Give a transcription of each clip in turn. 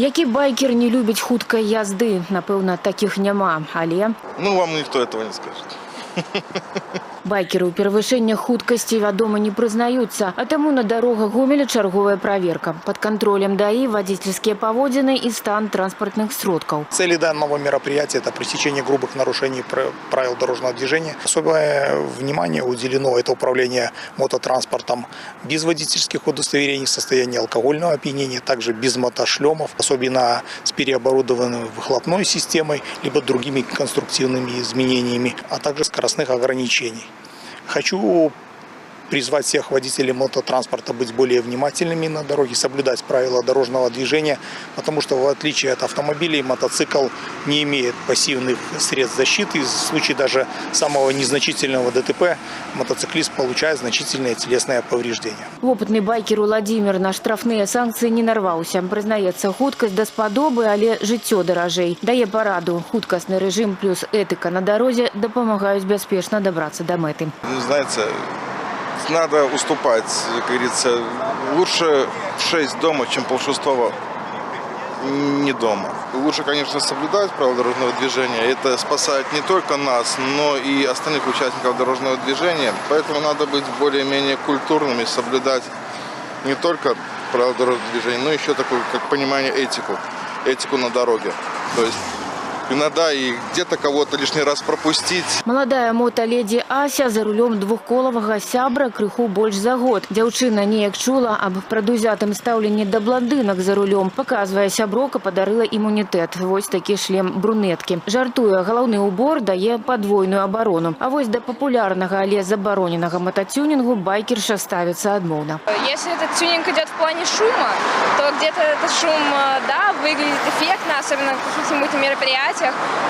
Які байкер не любіць хуткай язды? Напэўна, такіх няма, але... Ну, вам никто этого не скажет. Байкеры ў перавышэннях хуткасці, вядома, не прызнаюцца, а таму на дарогах Гомеля чарговая праверка. Под контролем ДАИ водительские поводины и стан транспортных сродков. Цели данного мероприятия – это пресечение грубых нарушений правил дорожного движения. Особое внимание уделено это управление мототранспортом без водительских удостоверений, состояние алкогольного опьянения, также без мотошлемов, особенно с переоборудованной выхлопной системой, либо другими конструктивными изменениями, а также скоростных ограничений. Хочу призвать всех водителей мототранспорта быть более внимательными на дороге, соблюдать правила дорожного движения, потому что в отличие от автомобилей мотоцикл не имеет пассивных средств защиты. В случае даже самого незначительного ДТП мотоциклист получает значительные телесные повреждения. Опытный байкер Владимир на штрафные санкции не нарвался. Признается, хуткость даспадобы, але жыццё даражэй. Дае параду. Хуткасны режим плюс этика на дороге допомагают бяспечна добраться до мэты. Знаете, надо уступать, как говорится. Лучше в 6 дома, чем полшестого не дома. Лучше, конечно, соблюдать правила дорожного движения. Это спасает не только нас, но и остальных участников дорожного движения. Поэтому надо быть более-менее культурными, соблюдать не только правила дорожного движения, но еще такое, как понимание, этику на дороге. То есть иногда и где-то кого-то лишний раз пропустить. Молодая мотоледи Ася за рулем двухколового сябра крыху больше за год. Дзяўчына неяк чула об прадузятым стаўленні да блондинок за рулем. Показывая, сяброка подарила иммунитет. Вось такі шлем брунетки. Жартуя, головный убор дае подвойную оборону. А вось до популярного, але забороненного мототюнингу байкерша ставится адмоўна. Если этот тюнинг идет в плане шума, то где-то этот шум, да, выглядит эффектно, особенно в каких-нибудь мероприятиях.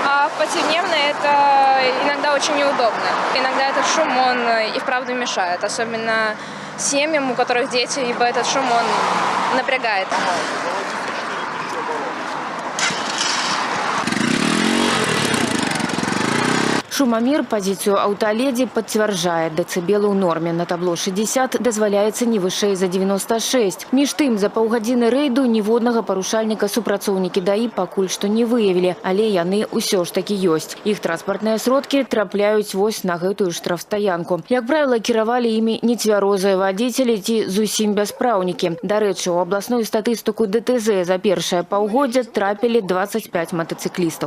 А повседневно это иногда очень неудобно. Иногда этот шум, он и вправду мешает. Особенно семьям, у которых дети, ибо этот шум, он напрягает. Шумомер позицию аўталедзі пацвярджае. Дэцыбелы ў норме. На табло 60 дазваляецца не вышэй за 96. Між тым, за паўгадзіны рэйду ніводнага парушальніка супрацоўнікі ДАИ пакуль што не выявілі, але яны ўсё ж такі ёсць. Іх транспартныя сродкі трапляюць вось на гэтую штрафстаянку. Як правіла, кіравалі імі нецвярозыя вадзіцелі ці зусім бяспраўнікі. Дарэчы, у абласную статыстыку ДТЗ за першае паўгоддзя трапілі 25 мотоциклістаў.